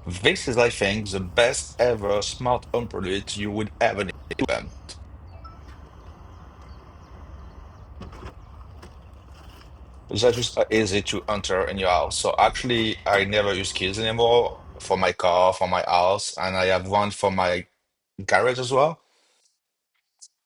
This is, I think, the best ever smart home product you would ever need to them. It's just easy to enter in your house. So actually, I never use keys anymore for my car, for my house, and I have one for my garage as well.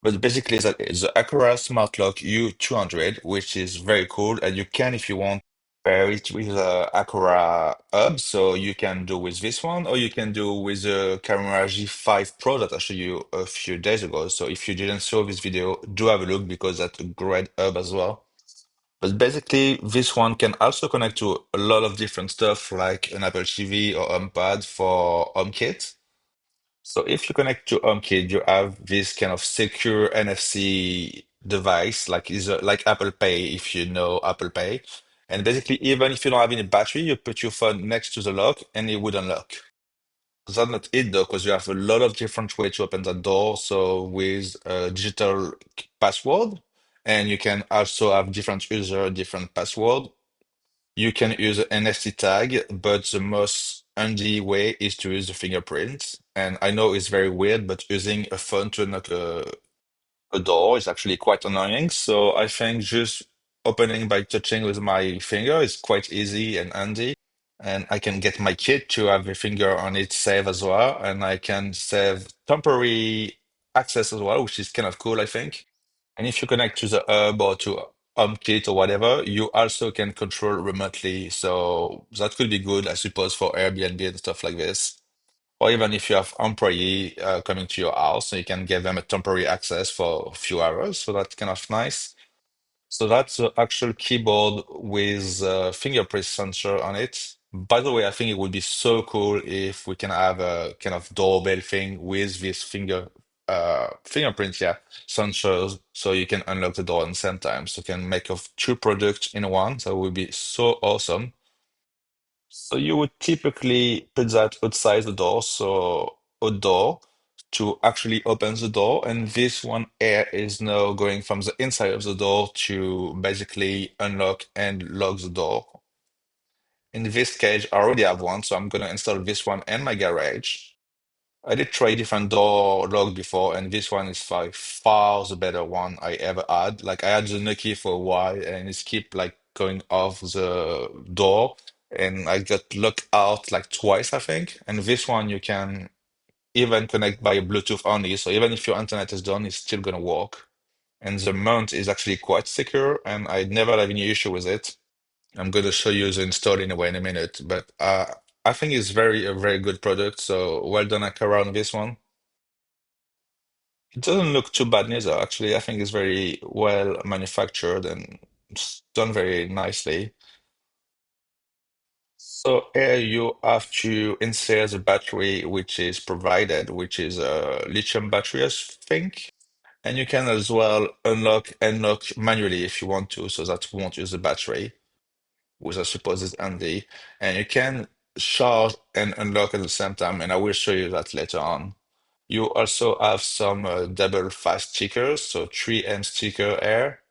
But basically, it's the Aqara Smart Lock U200, which is very cool. And you can, if you want, pair it with the Aqara hub. So you can do with this one, or you can do with the Camera G5 Pro that I showed you a few days ago. So if you didn't saw this video, do have a look because that's a great hub as well. But basically, this one can also connect to a lot of different stuff like an Apple TV or HomePad for HomeKit. So if you connect to HomeKit, you have this kind of secure NFC device, like Apple Pay, if you know Apple Pay. And basically, even if you don't have any battery, you put your phone next to the lock and it would unlock. That's not it though, because you have a lot of different ways to open that door. So with a digital password, and you can also have different user, different password. You can use an NFC tag, but the most handy way is to use the fingerprint. And I know it's very weird, but using a phone to unlock a door is actually quite annoying. So I think just opening by touching with my finger is quite easy and handy. And I can get my kid to have a finger on it save as well. And I can save temporary access as well, which is kind of cool, I think. And if you connect to the hub or to HomeKit or whatever, you also can control remotely. So that could be good, I suppose, for Airbnb and stuff like this. Or even if you have employee coming to your house, so you can give them a temporary access for a few hours. So that's kind of nice. So that's the actual keyboard with fingerprint sensor on it. By the way, I think it would be so cool if we can have a kind of doorbell thing with this fingerprint, yeah, sensors, so you can unlock the door at the same time. So you can make of two products in one. That would be so awesome. So you would typically put that outside the door, so a door to actually open the door, and this one air is now going from the inside of the door to basically unlock and lock the door. In this case, I already have one, so I'm gonna install this one in my garage. I did try different door lock before, and this one is by far the better one I ever had. Like I had the Nuki for a while, and it's keep like going off the door, and I got locked out like twice, I think. And this one you can even connect by Bluetooth only, so even if your internet is down, it's still gonna work. And the mount is actually quite secure, and I never have any issue with it. I'm going to show you the install in a way in a minute, but I think it's a very good product. So well done, Akara, on this one. It doesn't look too bad neither. Actually, I think it's very well manufactured and it's done very nicely. So here you have to insert the battery which is provided, which is a lithium battery, I think. And you can as well unlock and lock manually if you want to, so that won't use the battery, which I suppose is handy. And you can charge and unlock at the same time, and I will show you that later on. You also have some double fast stickers, so 3M sticker air.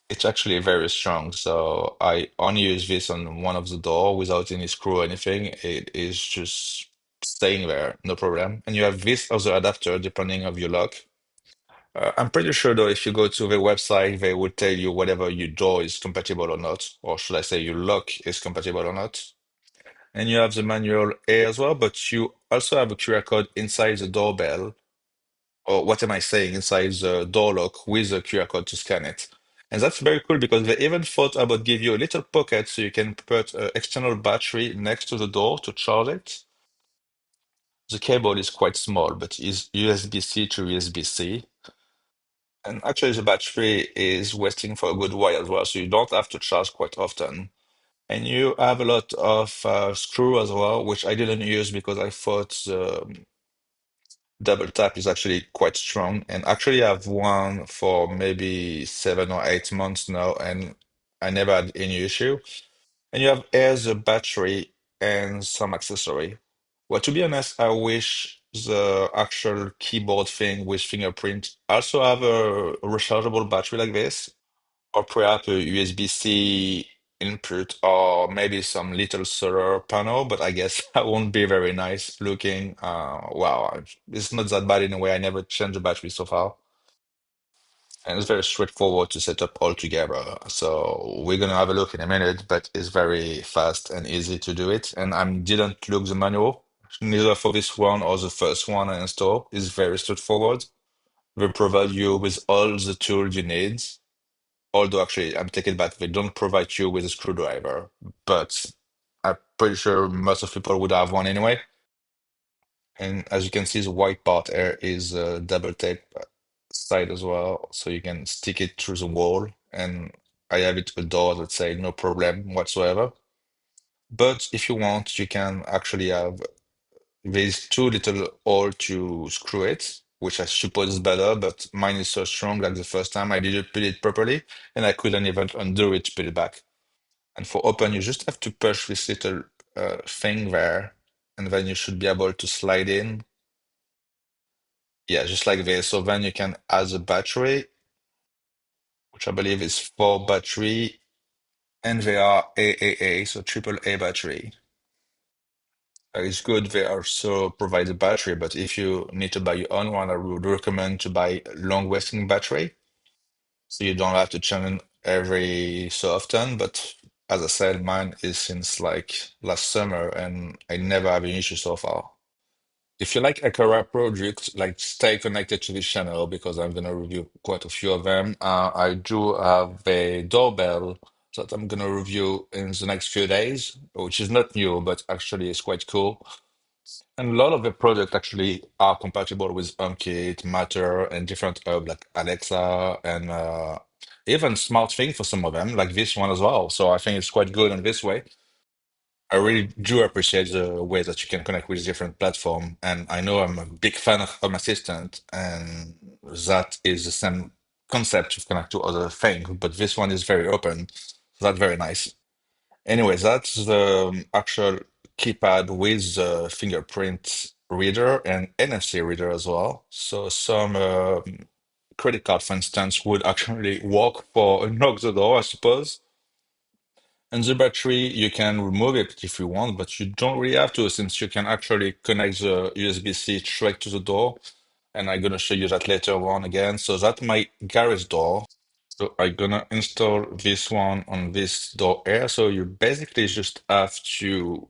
It's actually very strong, so I only use this on one of the door without any screw or anything. It is just staying there, no problem. And you have this other adapter depending of your lock. I'm pretty sure though, if you go to the website, they will tell you whether your door is compatible or not, or should I say your lock is compatible or not. And you have the manual A as well, but you also have a QR code inside the doorbell, or what am I saying, inside the door lock with a QR code to scan it. And that's very cool because they even thought about give you a little pocket so you can put an external battery next to the door to charge it. The cable is quite small, but is USB-C to USB-C. And actually, the battery is wasting for a good while as well, so you don't have to charge quite often. And you have a lot of screw as well, which I didn't use because I thought the double tap is actually quite strong. And actually, I have one for maybe 7 or 8 months now, and I never had any issue. And you have here the battery and some accessory. Well, to be honest, I wish the actual keyboard thing with fingerprint also have a rechargeable battery like this, or perhaps a USB-C. input or maybe some little solar panel, but I guess that won't be very nice looking. Wow, it's not that bad in a way. I never changed the battery so far. And it's very straightforward to set up all together. So we're gonna have a look in a minute, but it's very fast and easy to do it. And I didn't look the manual, neither for this one or the first one I installed. It's very straightforward. They provide you with all the tools you need. Although actually, I'm taking it back, they don't provide you with a screwdriver, but I'm pretty sure most of people would have one anyway. And as you can see, the white part here is double tape side as well, so you can stick it through the wall. And I have it to the door that say no problem whatsoever. But if you want, you can actually have these two little hole to screw it, which I suppose is better, but mine is so strong like the first time I didn't put it properly, and I couldn't even undo it to put it back. And for open, you just have to push this little thing there, and then you should be able to slide in. Yeah, just like this. So then you can add the battery, which I believe is four battery, and they are AAA, so triple A battery. It's good they also provide the battery, but if you need to buy your own one, I would recommend to buy long-lasting battery, so you don't have to change it every so often. But as I said, mine is since like last summer, and I never have an issue so far. If you like Aqara projects, like stay connected to this channel because I'm gonna review quite a few of them. I do have a doorbell that I'm gonna review in the next few days, which is not new, but actually is quite cool. And a lot of the products actually are compatible with HomeKit, Matter, and different like Alexa and even SmartThing for some of them, like this one as well. So I think it's quite good in this way. I really do appreciate the way that you can connect with different platform, and I know I'm a big fan of Home Assistant, and that is the same concept to connect to other things, but this one is very open. So that's very nice. Anyway, that's the actual keypad with the fingerprint reader and NFC reader as well. So some credit card, for instance, would actually work for knock the door, I suppose. And the battery, you can remove it if you want, but you don't really have to since you can actually connect the USB-C straight to the door. And I'm gonna show you that later on again. So that's my garage door. So I'm gonna install this one on this door here. So you basically just have to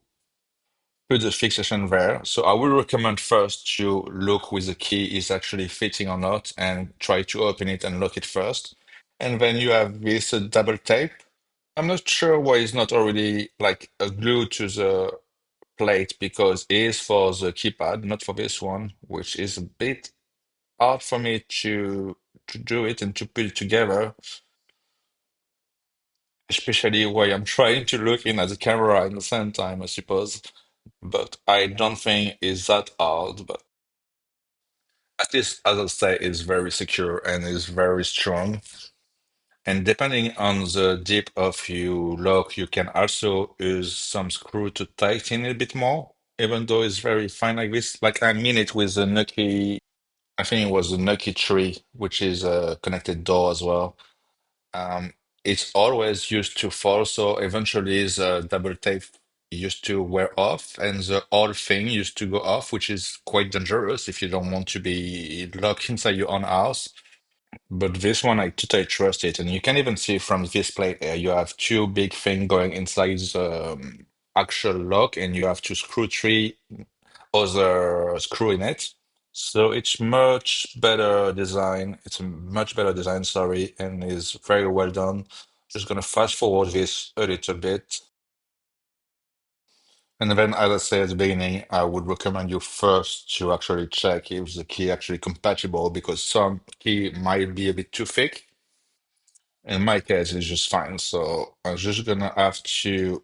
put the fixation there. So I will recommend first to look with the key is actually fitting or not and try to open it and lock it first. And then you have this double tape. I'm not sure why it's not already like glued to the plate because it is for the keypad, not for this one, which is a bit hard for me to do it and to put it together, especially while I'm trying to look in at the camera at the same time, I suppose. But I don't think it's that hard. But at least, as I say, it's very secure and is very strong. And depending on the depth of your lock, you can also use some screw to tighten it a bit more, even though it's very fine like this. Like I mean it with the Nuki, I think it was the Nuki tree, which is a connected door as well. Um, it's always used to fall, so eventually the double tape used to wear off, and the whole thing used to go off, which is quite dangerous if you don't want to be locked inside your own house. But this one, I totally trust it, and you can even see from this plate here, you have two big things going inside the actual lock, and you have to screw three other screw in it. So it's much better design. It's a much better design, sorry, and is very well done. Just gonna fast forward this a little bit. And then, as I said at the beginning, I would recommend you first to actually check if the key actually compatible because some key might be a bit too thick. In my case, it's just fine. So I'm just gonna have to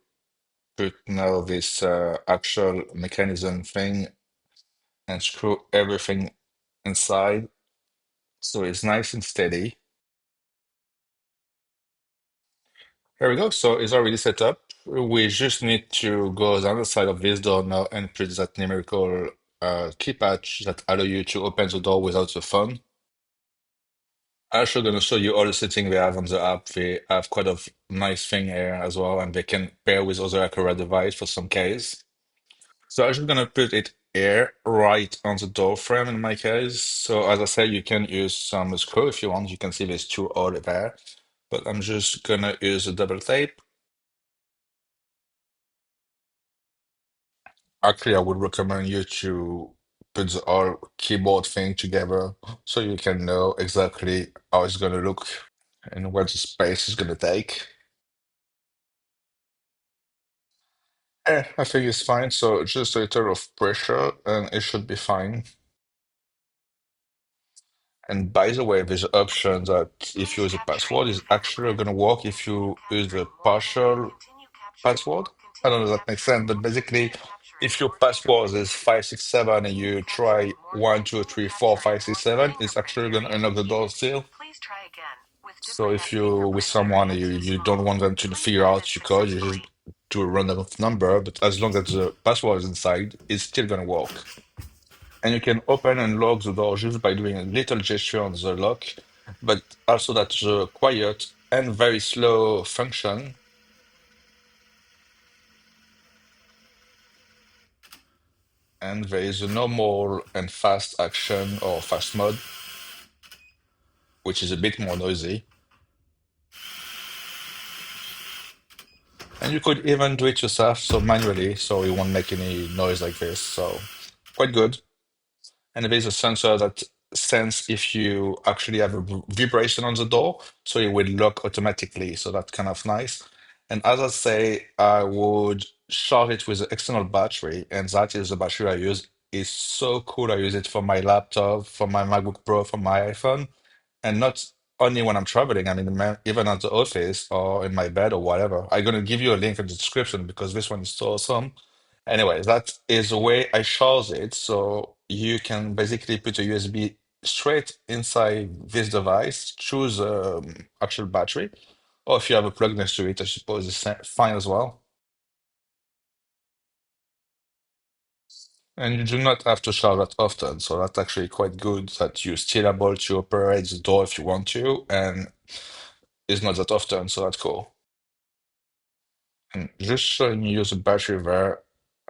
put now this actual mechanism thing and screw everything inside so it's nice and steady. Here we go. So it's already set up. We just need to go on the other side of this door now and put that numerical keypad that allow you to open the door without the phone. I'm actually gonna show you all the settings they have on the app. They have quite a nice thing here as well, and they can pair with other Aqara device for some case. So I'm just gonna put it here, right on the door frame in my case. So as I said, you can use some screw if you want. You can see there's two all there, but I'm just gonna use a double tape. Actually, I would recommend you to put the all keyboard thing together so you can know exactly how it's gonna look and what the space is gonna take. I think it's fine. So just a little of pressure and it should be fine. And by the way, there's an option that if you use a password, is actually going to work if you use a partial password. I don't know if that makes sense, but basically, if your password is 567 and you try 1 2 3 4 5 6 7, it's actually going to unlock the door still. So if you with someone you don't want them to figure out your code, you just do a random number, but as long as the password is inside, it's still going to work. And you can open and lock the door just by doing a little gesture on the lock, but also that's a quiet and very slow function. And there is a normal and fast action or fast mode, which is a bit more noisy. And you could even do it yourself, so manually, so it won't make any noise like this. So quite good. And there is a sensor that sense if you actually have a vibration on the door, so it will lock automatically. So that's kind of nice. And as I say, I would charge it with an external battery, and that is the battery I use. It's so cool. I use it for my laptop, for my MacBook Pro, for my iPhone, and not only when I'm traveling. I mean, even at the office or in my bed or whatever. I'm gonna give you a link in the description because this one is so awesome. Anyway, that is the way I charge it. So you can basically put a USB straight inside this device, choose actual battery, or if you have a plug next to it, I suppose it's fine as well. And you do not have to charge that often, so that's actually quite good that you're still able to operate the door if you want to, and it's not that often, so that's cool. And just showing you the battery there,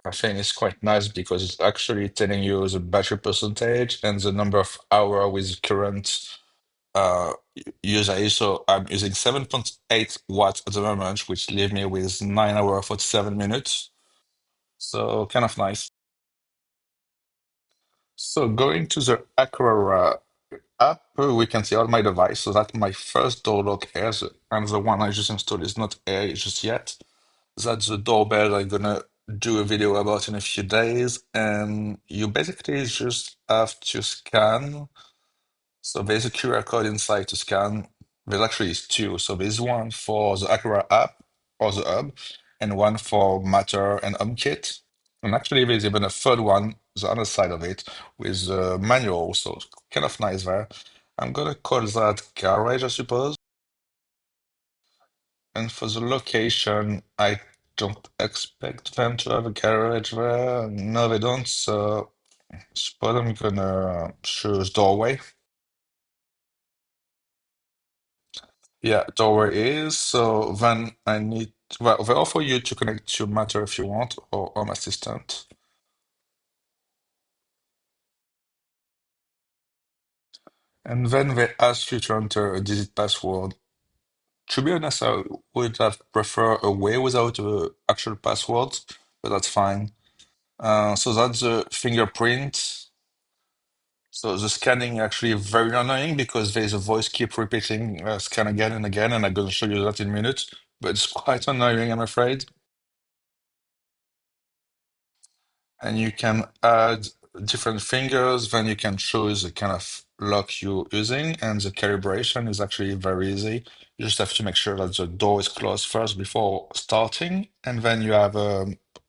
I think it's quite nice because it's actually telling you the battery percentage and the number of hour with current usage. So I'm using 7.8 watts at the moment, which leave me with 9 hour 47 minutes. So kind of nice. So going to the Aqara app, we can see all my device. So that's my first door lock here, and the one I just installed is not here just yet. That's the doorbell I'm gonna do a video about in a few days. And you basically just have to scan. So there's a QR code inside to scan. There's actually is two. So there's one for the Aqara app or the hub, and one for Matter and HomeKit. And actually, there's even a third one, the other side of it, with the manual. So it's kind of nice there. I'm gonna call that garage, I suppose. And for the location, I don't expect them to have a garage there. No, they don't. So I suppose I'm gonna choose doorway. Yeah, doorway is. So then I need, well, they offer you to connect to Matter if you want, or Home Assistant. And then they ask you to enter a digit password. To be honest, I would have preferred a way without a actual password, but that's fine. So that's the fingerprint. So the scanning actually very annoying because there's a voice keep repeating scan again and again, and I'm going to show you that in a minute. But it's quite annoying, I'm afraid. And you can add different fingers, then you can choose the kind of lock you're using, and the calibration is actually very easy. You just have to make sure that the door is closed first before starting, and then you have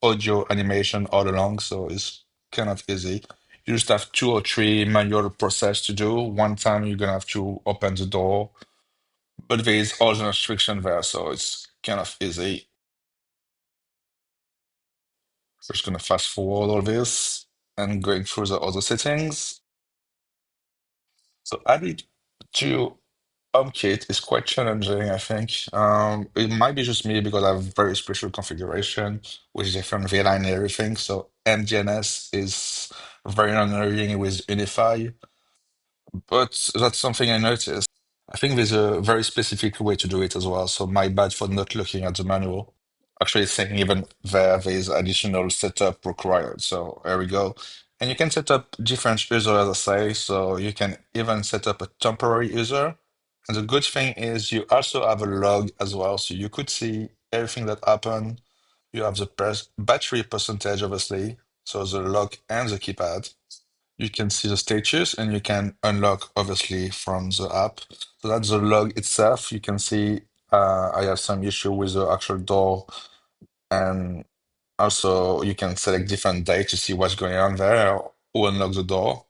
audio animation all along, so it's kind of easy. You just have 2 or 3 manual process to do. One time you're gonna have to open the door, but there is all the restriction there, so it's kind of easy. Just gonna fast forward all this and going through the other settings. So I need to. HomeKit is quite challenging, I think. It might be just me because I have very special configuration with different VLAN and everything. So MDNS is very annoying with Unify, but that's something I noticed. I think there's a very specific way to do it as well. So my bad for not looking at the manual. Actually, saying even there's additional setup required. So there we go. And you can set up different users, as I say. So you can even set up a temporary user. And the good thing is you also have a log as well. So you could see everything that happened. You have the battery percentage, obviously. So the lock and the keypad. You can see the status and you can unlock obviously from the app. So that's the log itself. You can see I have some issue with the actual door, and also you can select different dates to see what's going on there or unlock the door.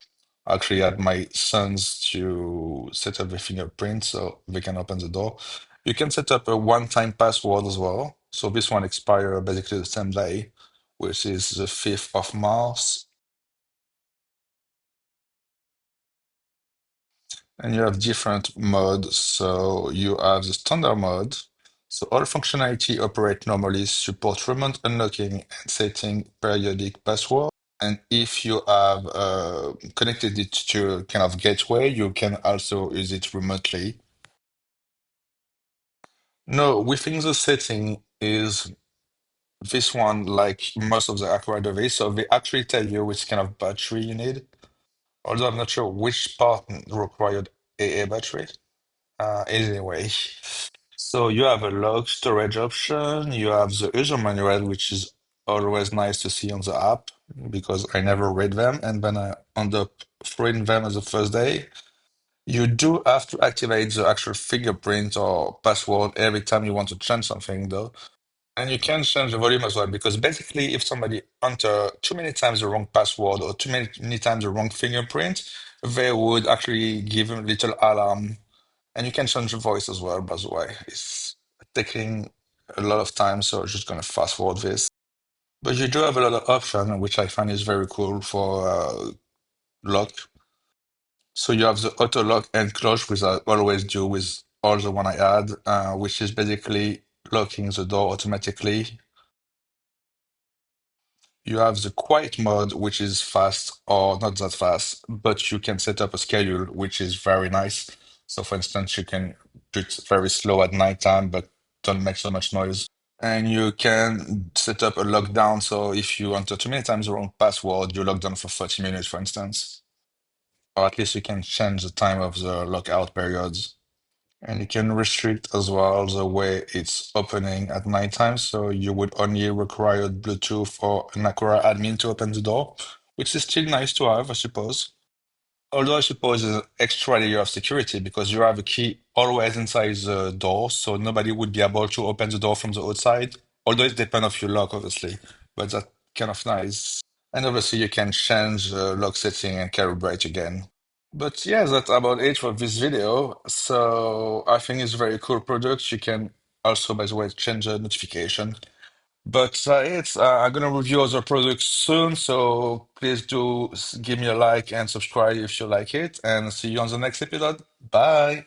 I actually had my sons to set up the fingerprint so they can open the door. You can set up a one-time password as well. So this one expires basically the same day, which is the 5th of March. And you have different modes. So you have the standard mode. So all functionality operate normally, support remote unlocking and setting periodic password. And if you have connected it to a kind of gateway, you can also use it remotely. No, within the setting is this one, like most of the Aqara device. So they actually tell you which kind of battery you need. Although I'm not sure which part required AA battery. Anyway, so you have a log storage option. You have the user manual, which is always nice to see on the app because I never read them, and then I end up throwing them as the first day. You do have to activate the actual fingerprint or password every time you want to change something, though. And you can change the volume as well because basically, if somebody enter too many times the wrong password or too many times the wrong fingerprint, they would actually give a little alarm, and you can change the voice as well, by the way. It's taking a lot of time, so I'm just gonna fast forward this. But you do have a lot of options, which I find is very cool for lock. So you have the auto lock and close, which I always do with all the one I add, which is basically locking the door automatically. You have the quiet mode, which is fast or not that fast, but you can set up a schedule, which is very nice. So, for instance, you can do it very slow at nighttime, but don't make so much noise. And you can set up a lockdown. So, if you enter too many times the wrong password, you lock down for 30 minutes, for instance. Or at least you can change the time of the lockout periods. And you can restrict as well the way it's opening at nighttime. So you would only require Bluetooth or an Aqara admin to open the door, which is still nice to have, I suppose. Although I suppose there's an extra layer of security because you have a key always inside the door, so nobody would be able to open the door from the outside. Although it depends of your lock, obviously, but that's kind of nice. And obviously you can change the lock setting and calibrate again. But yeah, that's about it for this video. So I think it's a very cool product. You can also, by the way, change the notification. But I'm gonna review other products soon. So please do give me a like and subscribe if you like it. And see you on the next episode. Bye.